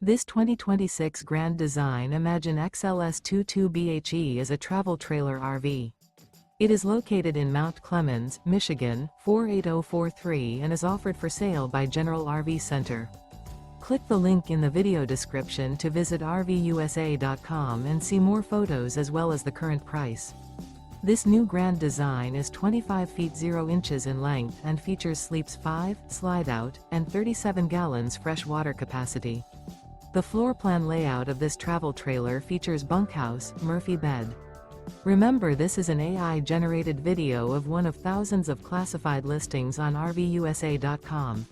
This 2026 Grand Design Imagine XLS 22BHE is a travel trailer RV. It is located in Mount Clemens, Michigan, 48043 and is offered for sale by General RV Center. Click the link in the video description to visit RVUSA.com and see more photos as well as the current price. This new Grand Design is 25 feet 0 inches in length and features sleeps 5, Slideout, and 37 gallons fresh water capacity. The floor plan layout of this travel trailer features bunkhouse, Murphy bed. Remember, this is an AI-generated video of one of thousands of classified listings on RVUSA.com.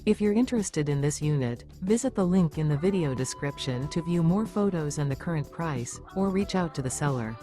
If you're interested in this unit, visit the link in the video description to view more photos and the current price, or reach out to the seller.